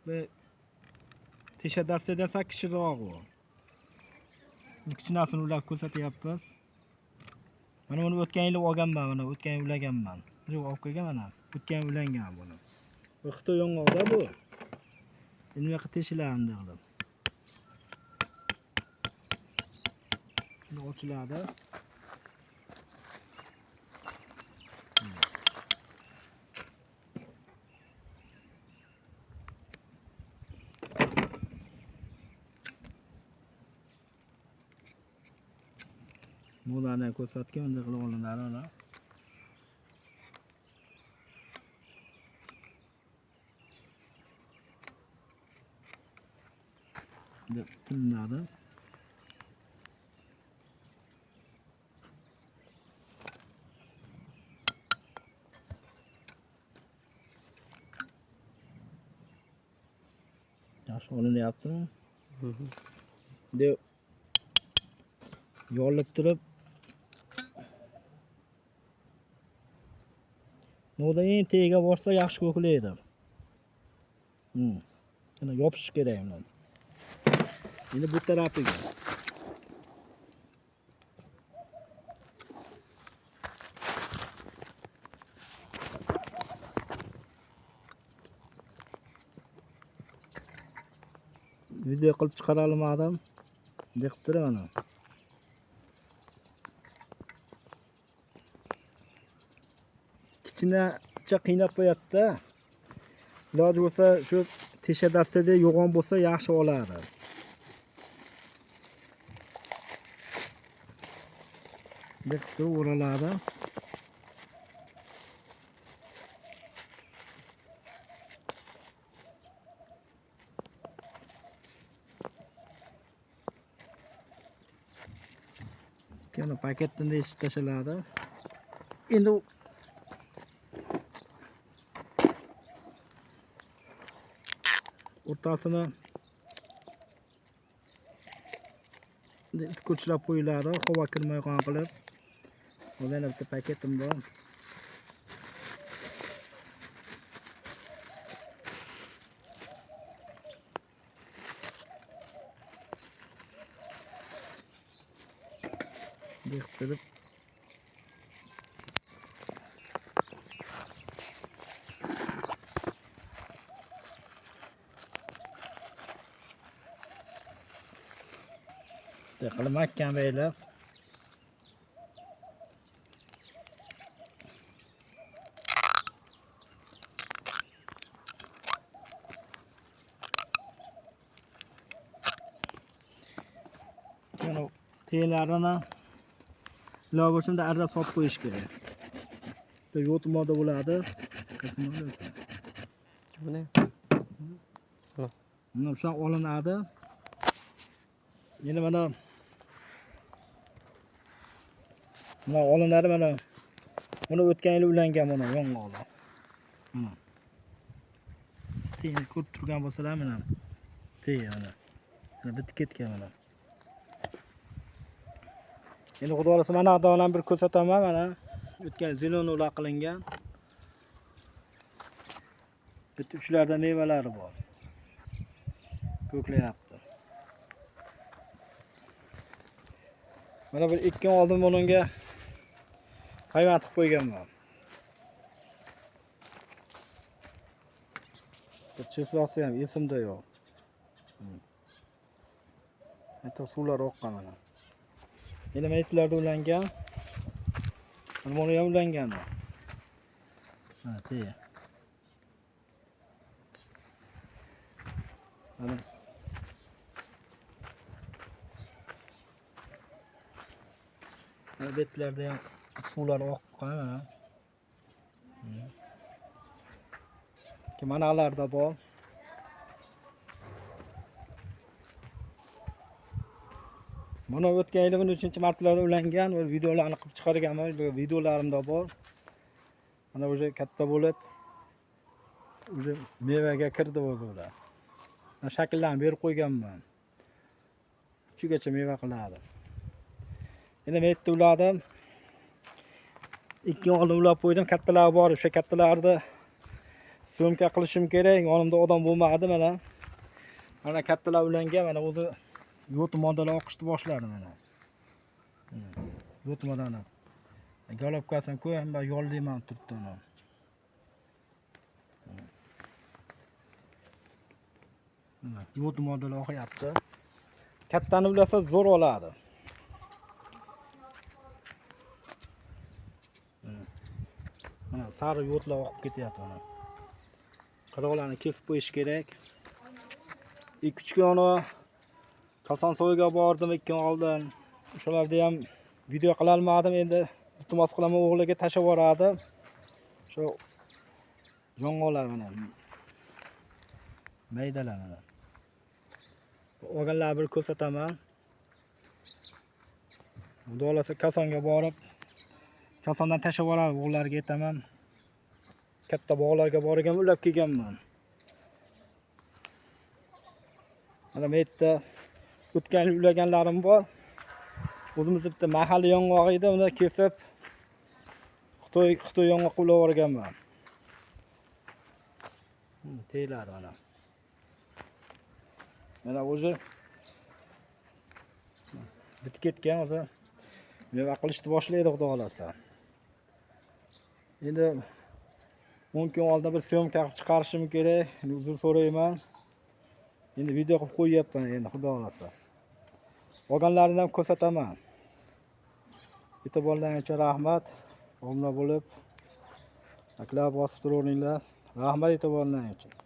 Ve tesha dastadan 8 kichikroq bu. Kichinasini ulab ko'rsatyapmiz. Mana buni o'tgan yili olganman, mana o'tgan yil ulaganman. Yo'q, olib kelgan mana. O'tgan yil ulangan buni. Bu Xitoy yong'oqda bu. Endi yoqqa teshilarni qilib. Buni ochiladi. Bularni ko'rsatgan, bunday qilib olinadi ana. Deb tilinadi. Yaxshi olinyaptimi? Deb yo'lib turib No'dayin tega borsa yaxshi ko'klaydi. Mana yopish kerak uni. Endi bu tarafiga. Video qilib chiqara olmadim. Deb turaman. Kichinacha qiynab qo'yapti. Iloji bo'lsa shu tesha dastada yo'g'on bo'lsa yaxshi oladi. Deb turib o'raladi. Keyin paketdan yechib tashladi. Endi o'rtasini iskochlab qo'yiladi, havo kirmaydigan qilib. Mana bitta paketim bor. Dehtirib qilib mahkam baylab mana telarini logosini arra solib qo'yish kerak. Bu yo'tmoda bo'ladi. Buni Mana shu olinadi. Yana mana olinadi mana. Buni o'tgan yil ulangan mana yong'oqlar. Teng ko'rib turgan bo'lsalar mana. Teng mana. Mana bitib ketgan mana. Endi xudo xolasa mana dolan bir ko'rsataman mana. O'tgan zelenolar qilingan. Bitta uchlarda mevalari bor. Ko'klayapti. Mana bir ikki oldin bunga hayvon qilib qo'yganman. Bu chisosi ham esimda yo'q. Ayta suvlar oqqan mana. Endi maytlarda ulangan. Mana ham ulangan. Ha, tey. Mana betlarda ham suvlar oqqan mana. Manalarda bor. Mana o'tgan yil 3-martalarda ulangan va videolarni qilib chiqarganman. Videolarimda bor. Mana o'sha katta bo'lib o'sha mevaga kirdi o'zlar. Mana shakllarni berib qo'yganman. Kuchigacha meva qiladi. Endi men yerda uladim. Ikki oldin ulab qo'ydim, kattalar bor. O'sha kattalarni syomka qilishim kerak. Yonimda odam bo'lmadi mana. Mana kattalar ulangan, mana o'zi yo'tmodalar oqishni boshladi mana. Yo'tmadani. Galobkasini qo'yam, men yollayman turibdi mana. Yo'tmodalar oqyapti. Kattani ulasa zo'r oladi. Mana sariq yo'tlar oqib ketyapti mana. Qiroqlarni kesib qo'yish kerak. Kuchukni Kosonsoyga bordim 2 kun oldin. O'shalarda ham video qila olmadim. Endi iltimos qilaman, o'g'liga tashab yuboradi. Shu yong'oqlar mana. Maydalar mana. Olganlar bir ko'rsataman. Xudo xolasa Kosonga borib, Kosondan tashab yuborib o'g'llarga aytaman. Katta bog'larga borgan ulab kelganman. Mana bu yerda o'tgan ulaganlarim bor. O'zimiz bitta mahalliy yong'oq edi, uni kesib Xitoy yong'oq ulab yuborganman. Teylar mana. Mana o'zi bitib ketgan, o'zi meva qilishni boshlaydi xudo xolasa. Endi 10 kun oldin bir syomka qilib chiqarishim kerak. Uzr so'rayman. Endi video qilib qo'yyapman endi xudo xolasa. Olganlarini ham ko'rsataman. E'tiborlaringiz uchun rahmat. Omma bo'lib, aklab bosib turavringlar. Rahmat e'tiborlaringiz uchun.